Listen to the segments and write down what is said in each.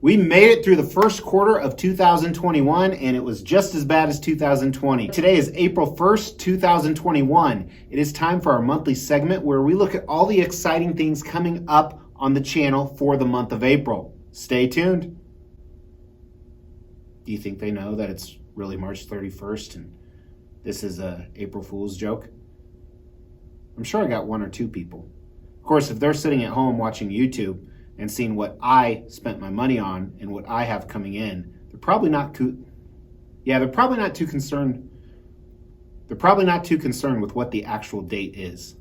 We made it through the first quarter of 2021, and it was just as bad as 2020. Today is April 1st, 2021. It is time for our monthly segment where we look at all the exciting things coming up on the channel for the month of April. Stay tuned. Do you think they know that it's really March 31st and this is a April Fool's joke? I'm sure I got one or two people. Of course, if they're sitting at home watching YouTube and seeing what I spent my money on and what I have coming in, they're probably not too concerned. They're probably not too concerned with what the actual date is.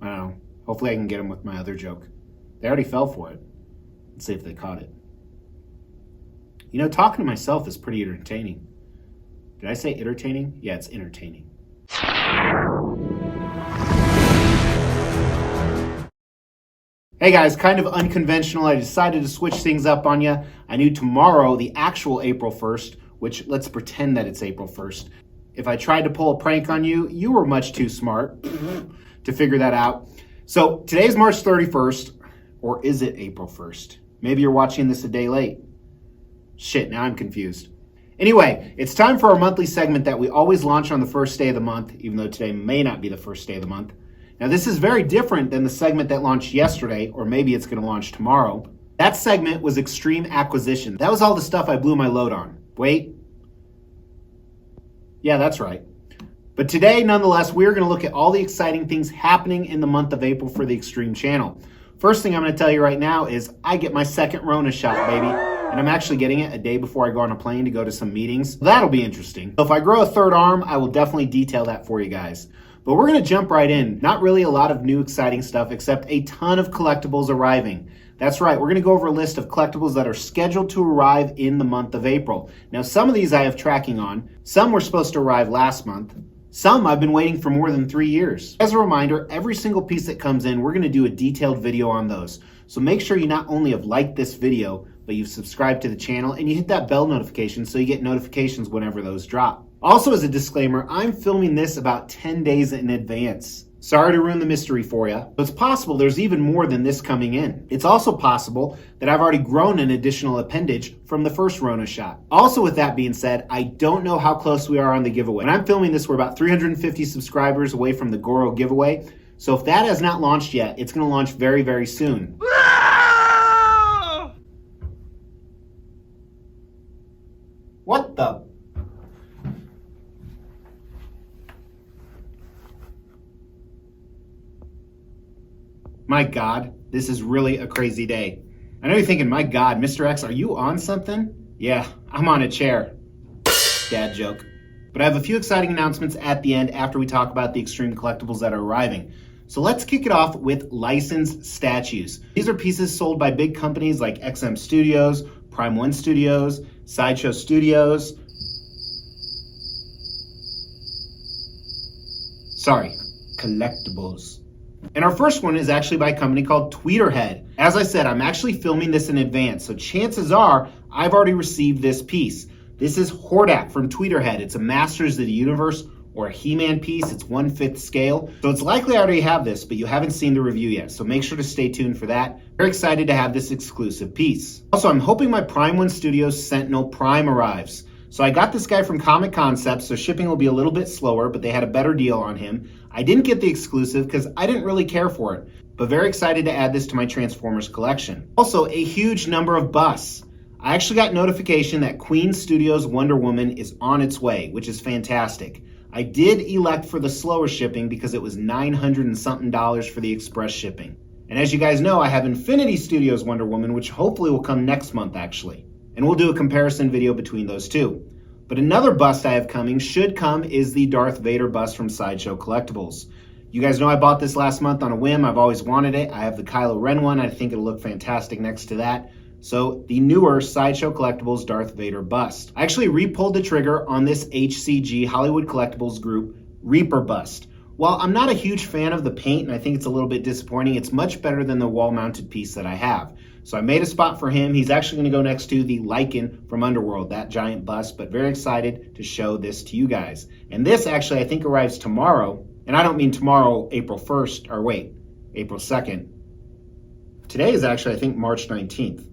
I don't know. Hopefully I can get them with my other joke. They already fell for it. Let's see if they caught it. You know, talking to myself is pretty entertaining. Did I say entertaining? Yeah, it's entertaining. Hey guys, kind of unconventional. I decided to switch things up on you. I knew tomorrow, the actual April 1st, which let's pretend that it's April 1st. If I tried to pull a prank on you, you were much too smart to figure that out. So today's March 31st, or is it April 1st? Maybe you're watching this a day late. Shit, now I'm confused. Anyway, it's time for our monthly segment that we always launch on the first day of the month, even though today may not be the first day of the month. Now, this is very different than the segment that launched yesterday, or maybe it's going to launch tomorrow. That segment was Xtreme Acquisition. That was all the stuff I blew my load on. Wait. Yeah, that's right. But today, nonetheless, we're going to look at all the exciting things happening in the month of April for the Xtreme channel. First thing I'm going to tell you right now is I get my second Rona shot, baby. And I'm actually getting it a day before I go on a plane to go to some meetings. That'll be interesting. So if I grow a third arm, I will definitely detail that for you guys. But we're going to jump right in. Not really a lot of new exciting stuff, except a ton of collectibles arriving. That's right, we're going to go over a list of collectibles that are scheduled to arrive in the month of April. Now, some of these I have tracking on. Some were supposed to arrive last month. Some I've been waiting for more than 3 years. As a reminder, every single piece that comes in, we're going to do a detailed video on those. So make sure you not only have liked this video, but you've subscribed to the channel and you hit that bell notification so you get notifications whenever those drop. Also, as a disclaimer, I'm filming this about 10 days in advance. Sorry to ruin the mystery for you, but it's possible there's even more than this coming in. It's also possible that I've already grown an additional appendage from the first Rona shot. Also, with that being said, I don't know how close we are on the giveaway. When I'm filming this, we're about 350 subscribers away from the Goro giveaway. So if that has not launched yet, it's going to launch very, very soon. What the? My God, this is really a crazy day. I know you're thinking, my God, Mr. X, are you on something? Yeah, I'm on a chair. Dad joke. But I have a few exciting announcements at the end after we talk about the Xtreme collectibles that are arriving. So let's kick it off with licensed statues. These are pieces sold by big companies like XM Studios, Prime One Studios, Sideshow Studios. Sorry, Collectibles. And our first one is actually by a company called Tweeterhead. As I said, I'm actually filming this in advance, so chances are I've already received this piece. This is Hordak from Tweeterhead. It's a Masters of the Universe or a He-Man piece. It's 1/5 scale. So it's likely I already have this, but you haven't seen the review yet. So make sure to stay tuned for that. Very excited to have this exclusive piece. Also, I'm hoping my Prime One Studios Sentinel Prime arrives. So I got this guy from Comic Concepts, so shipping will be a little bit slower, but they had a better deal on him. I didn't get the exclusive because I didn't really care for it, but very excited to add this to my Transformers collection. Also, a huge number of busts. I actually got notification that Queen Studios Wonder Woman is on its way, which is fantastic. I did elect for the slower shipping because it was $900 and something for the express shipping. And as you guys know, I have Infinity Studios Wonder Woman, which hopefully will come next month actually. And we'll do a comparison video between those two. But another bust I have coming, should come, is the Darth Vader bust from Sideshow Collectibles. You guys know I bought this last month on a whim. I've always wanted it. I have the Kylo Ren one. I think it'll look fantastic next to that. So the newer Sideshow Collectibles Darth Vader bust. I actually re-pulled the trigger on this HCG Hollywood Collectibles Group Reaper bust. While I'm not a huge fan of the paint and I think it's a little bit disappointing, it's much better than the wall-mounted piece that I have. So I made a spot for him. He's actually going to go next to the Lycan from Underworld, that giant bust, but very excited to show this to you guys. And this actually I think arrives tomorrow, and I don't mean tomorrow, April 1st, or wait, April 2nd. Today is actually, I think, March 19th.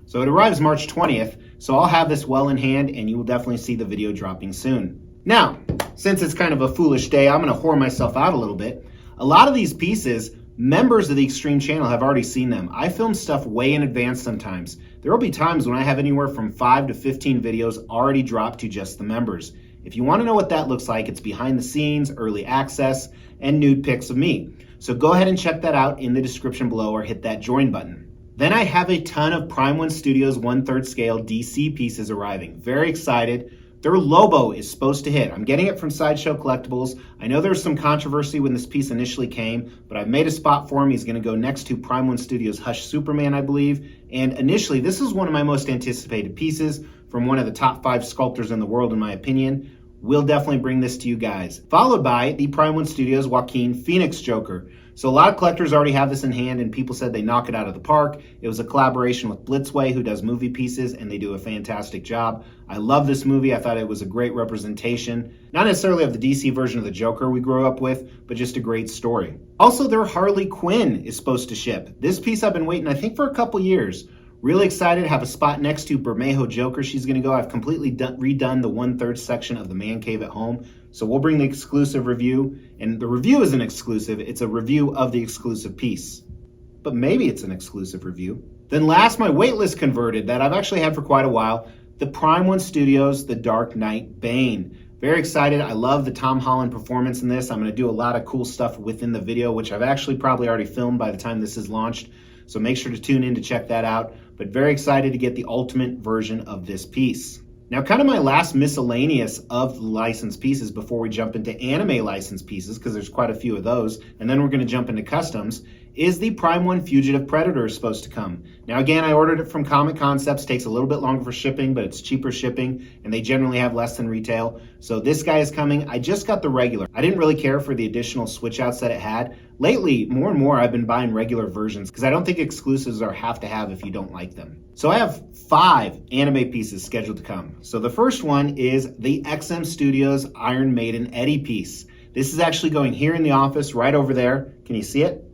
So it arrives March 20th, so I'll have this well in hand and you will definitely see the video dropping soon. Now, since it's kind of a foolish day, I'm gonna whore myself out a little bit. A lot of these pieces, members of the Xtreme channel have already seen them. I film stuff way in advance sometimes. There will be times when I have anywhere from 5 to 15 videos already dropped to just the members. If you wanna know what that looks like, it's behind the scenes, early access, and nude pics of me. So go ahead and check that out in the description below or hit that join button. Then I have a ton of Prime 1 Studios 1/3 scale DC pieces arriving. Very excited. Their Lobo is supposed to hit. I'm getting it from Sideshow Collectibles. I know there was some controversy when this piece initially came, but I've made a spot for him. He's gonna go next to Prime 1 Studios Hush Superman, I believe. And initially, this is one of my most anticipated pieces from one of the top 5 sculptors in the world, in my opinion. We'll definitely bring this to you guys. Followed by the Prime 1 Studios Joaquin Phoenix Joker. So a lot of collectors already have this in hand and people said they knock it out of the park. It was a collaboration with Blitzway, who does movie pieces, and they do a fantastic job. I love this movie. I thought it was a great representation, not necessarily of the DC version of the Joker we grew up with, but just a great story. Also, their Harley Quinn is supposed to ship. This piece I've been waiting, I think, for a couple years. Really excited, have a spot next to Bermejo Joker. She's gonna go. I've completely redone the 1/3 section of the man cave at home. So we'll bring the exclusive review, and the review isn't exclusive, it's a review of the exclusive piece. But maybe it's an exclusive review. Then last, my waitlist converted that I've actually had for quite a while, the Prime 1 Studios The Dark Knight Bane. Very excited. I love the Tom Holland performance in this. I'm gonna do a lot of cool stuff within the video, which I've actually probably already filmed by the time this is launched. So make sure to tune in to check that out. But very excited to get the ultimate version of this piece. Now, kind of my last miscellaneous of the licensed pieces before we jump into anime licensed pieces, because there's quite a few of those, and then we're going to jump into customs, is the Prime 1 Fugitive Predator is supposed to come. Now, again, I ordered it from Comic Concepts. Takes a little bit longer for shipping, but it's cheaper shipping, and they generally have less than retail. So this guy is coming. I just got the regular. I didn't really care for the additional switch outs that it had. Lately, more and more, I've been buying regular versions because I don't think exclusives are have to have if you don't like them. So I have 5 anime pieces scheduled to come. So the first one is the XM Studios Iron Maiden Eddie piece. This is actually going here in the office, right over there. Can you see it?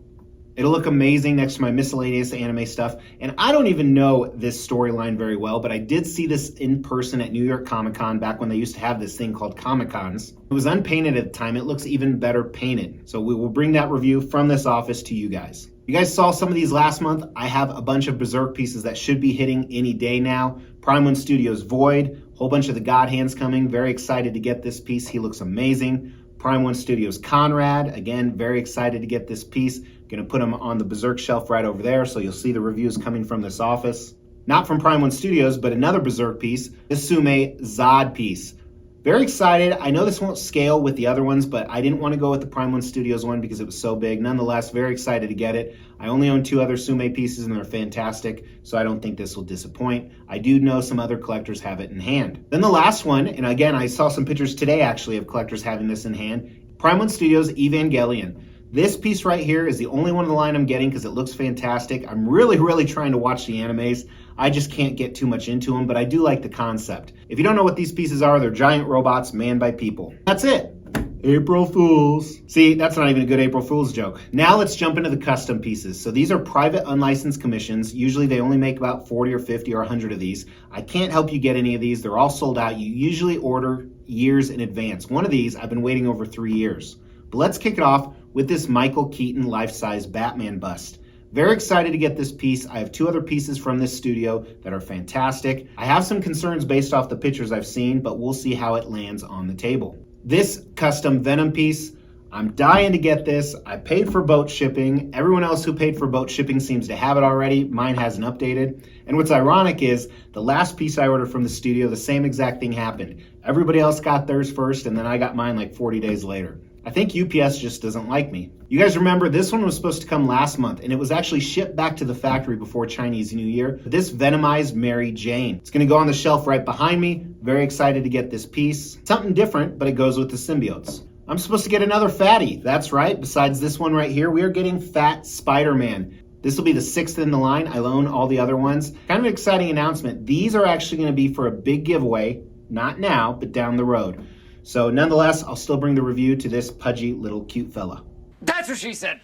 It'll look amazing next to my miscellaneous anime stuff. And I don't even know this storyline very well, but I did see this in person at New York Comic Con back when they used to have this thing called Comic Cons. It was unpainted at the time. It looks even better painted. So we will bring that review from this office to you guys. You guys saw some of these last month. I have a bunch of Berserk pieces that should be hitting any day now. Prime 1 Studios Void, whole bunch of the God Hands coming. Very excited to get this piece. He looks amazing. Prime 1 Studios Conrad, again, very excited to get this piece. Gonna put him on the Berserk shelf right over there, so you'll see the reviews coming from this office. Not from Prime 1 Studios, but another Berserk piece, the Sume Zod piece. Very excited. I know this won't scale with the other ones, but I didn't want to go with the Prime 1 Studios one because it was so big. Nonetheless, very excited to get it. I only own 2 other Sume pieces and they're fantastic, so I don't think this will disappoint. I do know some other collectors have it in hand. Then the last one, and again, I saw some pictures today actually of collectors having this in hand, Prime 1 Studios Evangelion. This piece right here is the only one in the line I'm getting because it looks fantastic. I'm really trying to watch the animes. I just can't get too much into them, but I do like the concept. If you don't know what these pieces are, they're giant robots manned by people. That's it. April Fools. See, that's not even a good April Fool's joke. Now let's jump into the custom pieces. So these are private unlicensed commissions. Usually they only make about 40 or 50 or 100 of these. I can't help you get any of these. They're all sold out. You usually order years in advance. One of these I've been waiting over 3 years. But let's kick it off with this Michael Keaton life-size Batman bust. Very excited to get this piece. I have 2 other pieces from this studio that are fantastic. I have some concerns based off the pictures I've seen, but we'll see how it lands on the table. This custom Venom piece, I'm dying to get this. I paid for boat shipping. Everyone else who paid for boat shipping seems to have it already. Mine hasn't updated. And what's ironic is the last piece I ordered from the studio, the same exact thing happened. Everybody else got theirs first, and then I got mine like 40 days later. I think UPS just doesn't like me. You guys remember this one was supposed to come last month and it was actually shipped back to the factory before Chinese New Year. This Venomized Mary Jane. It's gonna go on the shelf right behind me. Very excited to get this piece. Something different, but it goes with the symbiotes. I'm supposed to get another fatty. That's right, besides this one right here, we are getting Fat Spider-Man. This will be the 6th in the line. I own all the other ones. Kind of an exciting announcement. These are actually gonna be for a big giveaway, not now, but down the road. So nonetheless, I'll still bring the review to this pudgy little cute fella. That's what she said.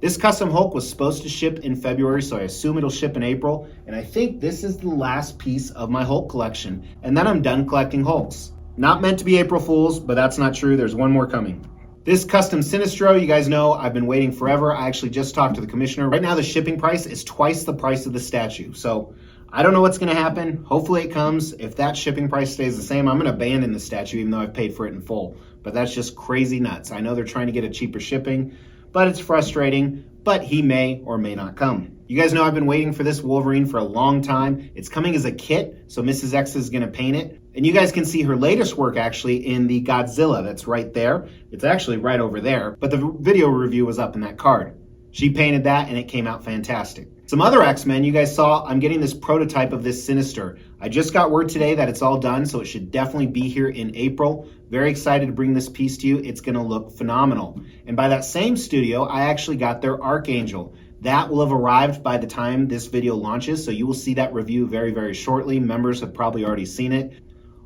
This custom Hulk was supposed to ship in February, so I assume it'll ship in April. And I think this is the last piece of my Hulk collection. And then I'm done collecting Hulks. Not meant to be April Fools, but that's not true. There's one more coming. This custom Sinestro, you guys know I've been waiting forever. I actually just talked to the commissioner. Right now the shipping price is twice the price of the statue. So I don't know what's gonna happen. Hopefully it comes. If that shipping price stays the same, I'm gonna abandon the statue even though I've paid for it in full. But that's just crazy nuts. I know they're trying to get a cheaper shipping, but it's frustrating, but he may or may not come. You guys know I've been waiting for this Wolverine for a long time. It's coming as a kit, so Mrs. X is gonna paint it. And you guys can see her latest work actually in the Godzilla that's right there. It's actually right over there, but the video review was up in that card. She painted that and it came out fantastic. Some other X-Men, you guys saw, I'm getting this prototype of this Sinister. I just got word today that it's all done, so it should definitely be here in April. Very excited to bring this piece to you. It's gonna look phenomenal. And by that same studio, I actually got their Archangel. That will have arrived by the time this video launches, so you will see that review very, very shortly. Members have probably already seen it.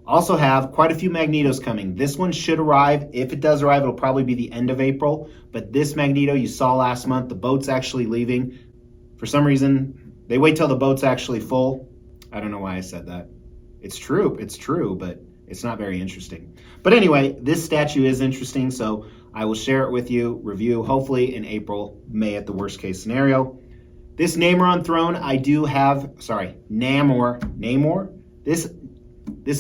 Also have quite a few Magnetos coming. This one should arrive. If it does arrive, it'll probably be the end of April. But this Magneto you saw last month, the boat's actually leaving. For some reason, they wait till the boat's actually full. I don't know why I said that. It's true, but it's not very interesting. But anyway, this statue is interesting, so I will share it with you, review, hopefully in April, May at the worst case scenario. This Namor on Throne, I do have, Namor? This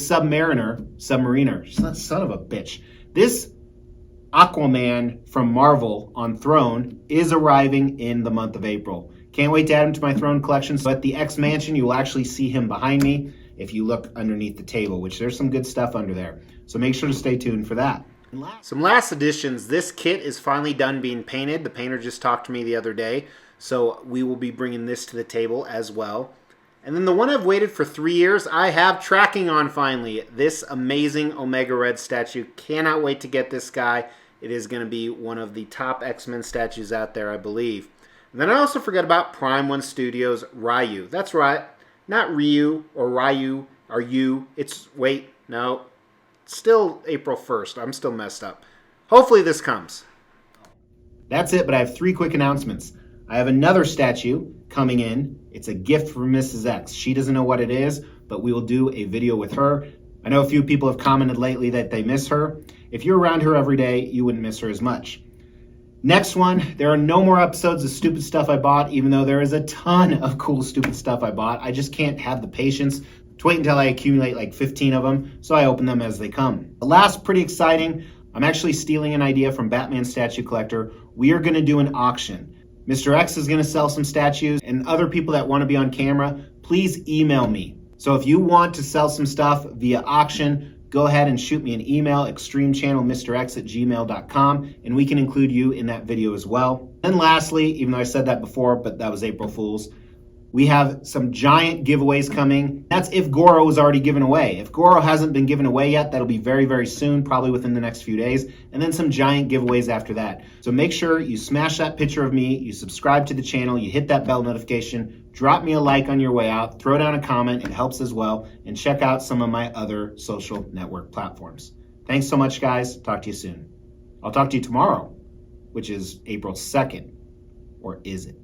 Submariner, son of a bitch. This Aquaman from Marvel on Throne is arriving in the month of April. Can't wait to add him to my Throne collection. So at the X Mansion, you will actually see him behind me if you look underneath the table, which there's some good stuff under there. So make sure to stay tuned for that. Some last additions. This kit is finally done being painted. The painter just talked to me the other day, so we will be bringing this to the table as well. And then the one I've waited for 3 years, I have tracking on finally. This amazing Omega Red statue. Cannot wait to get this guy. It is going to be one of the top X-Men statues out there, I believe. And then I also forgot about Prime One Studios Ryu. That's right. Not Ryu or Ryu or you. It's, wait, no. It's still April 1st. I'm still messed up. Hopefully this comes. That's it, but I have 3 quick announcements. I have another statue coming in. It's a gift from Mrs. X. She doesn't know what it is, but we will do a video with her. I know a few people have commented lately that they miss her. If you're around her every day, you wouldn't miss her as much. Next one, there are no more episodes of stupid stuff I bought, even though there is a ton of cool stupid stuff I bought. I just can't have the patience to wait until I accumulate like 15 of them, so I open them as they come. The last, pretty exciting, I'm actually stealing an idea from Batman Statue Collector. We are gonna do an auction. Mr. X is gonna sell some statues, and other people that wanna be on camera, please email me. So if you want to sell some stuff via auction, go ahead and shoot me an email, extremechannelmrx@gmail.com, and we can include you in that video as well. And lastly, even though I said that before, but that was April Fool's, we have some giant giveaways coming. That's if Goro was already given away. If Goro hasn't been given away yet, that'll be very, very soon, probably within the next few days, and then some giant giveaways after that. So make sure you smash that picture of me, you subscribe to the channel, you hit that bell notification, drop me a like on your way out, throw down a comment, it helps as well, and check out some of my other social network platforms. Thanks so much, guys. Talk to you soon. I'll talk to you tomorrow, which is April 2nd, or is it?